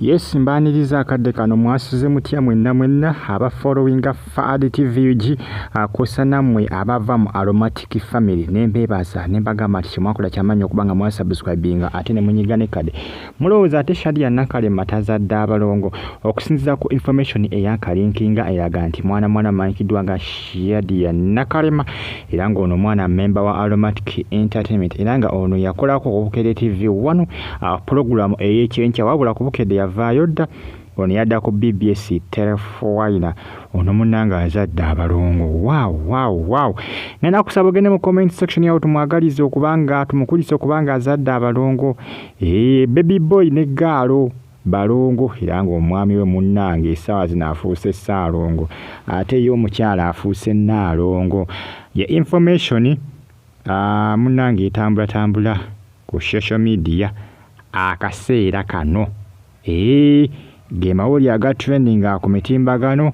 Yes, mbaniriza akadde kano mwasuze mutya mwenna aba following Fad TV akosa namwe abava mu Aromatic family nembebaza nembagamba ati mwakola kyamanyi okubanga mwa subscribinga ate ne munyigane kade mulowooza ate Shadia Nakalema Azadde Abalongo okusinziza ku information eyakalinkinga eraga nti mwana manyikiddwa nga Shadia Nakalema era nga ono mwana member wa Aromatic Entertainment era nga ono yakolako ku Bukedde TV 1 program ey'ekyenkya wabula ku Bukedde yavaayo dda ono yadda ku BBS telefone ono munnanga Azadde Abalongo. Wow. Nena kusaba ogende mu comment section yawo tumwagalize okubanga tumukulisa okubanga Azadde Abalongo baby boy ne gaalo Balongo era nga omwami we munnange essaawa zino afuuse Ssaalongo ate ye omukyala afuuse Nnaalongo. Ye information munnange etambula ku social media akaseera kano ge mawulire aga trending ku mitimbagano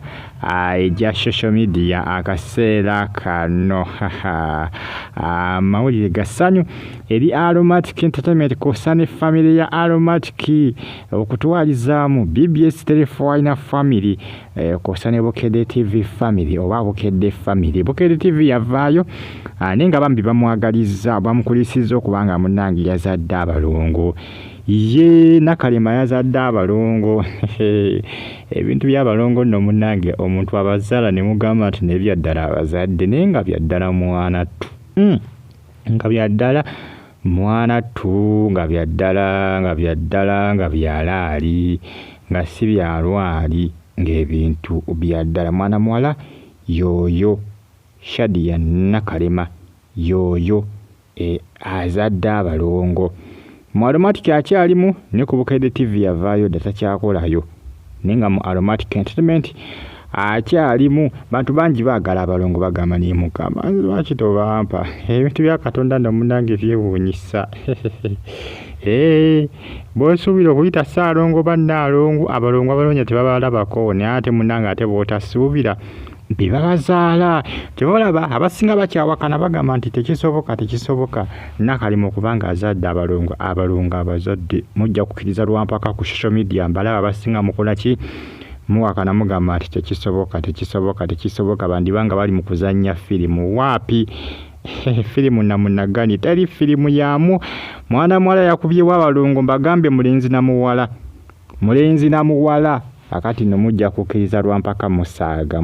ejja social media akaseera kano mawulire gassanyu eri Aromatic Entertainment kosane family ya Aromatic okutwalizaamu BBS telefone family kosane Bukedde TV family oba Bukedde family. Bukedde TV yavaayo nenga bambi bamwagaliza bamukulisiza okubanga munnange Azadde Abalongo ye Nakalema Azadde Abalongo ebintu by'abalongo nno munnange omuntu abazaala ne mugamba nti ne byaddala abazadde naye nga byaddala mwana tu nga byaddala mwana tu nga byaddala byalaali nga si byalwali ng'ebintu byaddala mwana muwala yoyo Shadia Nakalema yoyo Azadde Abalongo. Mu Aromatic akyalimu ne ku Bukedde TV yavaayo data kyakolayo nenga mu Aromatic Entertainment akyalimu bantu bangi baagala Abalongo bagamba ne mukama lwaki tobampa ebintu bya Katonda nno munnange byewuunyisa bw'osuubira okuyita Ssaalongo Bannaalongo Abalongo abalonya tebabalabako ne ate munnange ate bw'otasuubira bibabazaala tebalaba abasinga bakyawakana bagamba nti tekisoboka Nakalema okubanga Azadde Abalongo abazadde mujja kukkiriza lwampaka ku social media mbalaba abasinga mukola ki muwakana mugamba nti tekisoboka bandibanga bali mu kuzannya firimu waapi firimu namunagani teri firimu yamu mwana muwala yakubyewo Abalongo mbagambe mulenzi na muwala akati no mujja kukkiriza lwampaka musaaga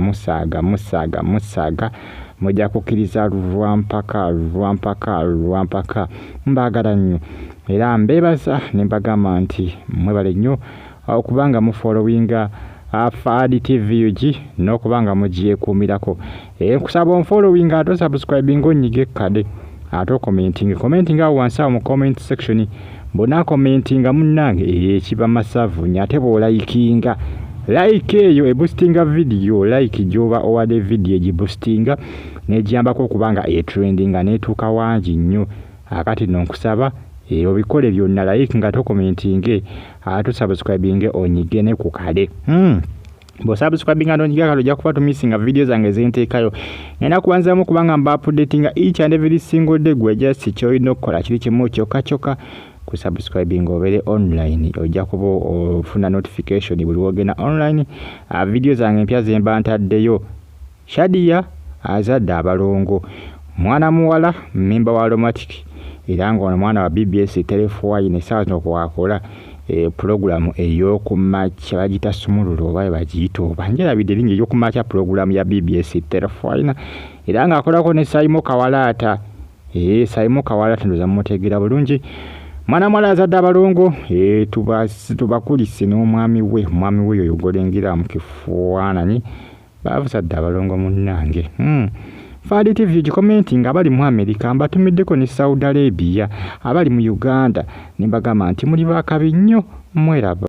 mujja kukkiriza lwampaka mbagala nnyo era mbeebaza ne mbagamba nti mwebale nnyo okubanga mufollowinga Fad TV n'okubanga mugyekuumirako nkusaba onfollowinga ate subscribing onyige kade ate commenting awo wansi awo mu comment section bona commentinga munnange ekiba masavu nyate bw'olayikinga eyo eboostinga video gyoba owadde video egiboostinga n'egiyambako okubanga etrendinga n'etuuka wangi nnyo akati nno nkusaba obikole byonna like nga tokomentinge ate subscribing onyige ne ku kale bw'osubscribinga n'onyiga kale ojja kuba tumisinga video zange zenteekayo ngenda kubanzamu kubanga mba updatinga each and every single day gwe just ky'olina okukola kiri kimu kyokka ku subscribing obere online ojja kuba ofuna notification buli wogenda online video zange empya zemba ntaddeyo. Shadia Azadde Abalongo mwana muwala member wa Aromatic era nga ono mwana wa BBS telefone essaawa zino kwakola program ey'okumakya bagita sumululu oba bagiyita oba njerabidde lingi ey'okumakya program ya BBS telefone era nga akolako ne Saimo Kawalaata ndoza mutegeera bulungi mwana mwala Azadde Abalongo tubakulise n'omwami we yoyo golengera mu kifuananyi Azadde Abalongo munnange Fad TV commenting abali mu America mbatumiddeko ne Saudi Arabia abali mu Uganda ne bagamba nti muli bakabi nnyo mweraba.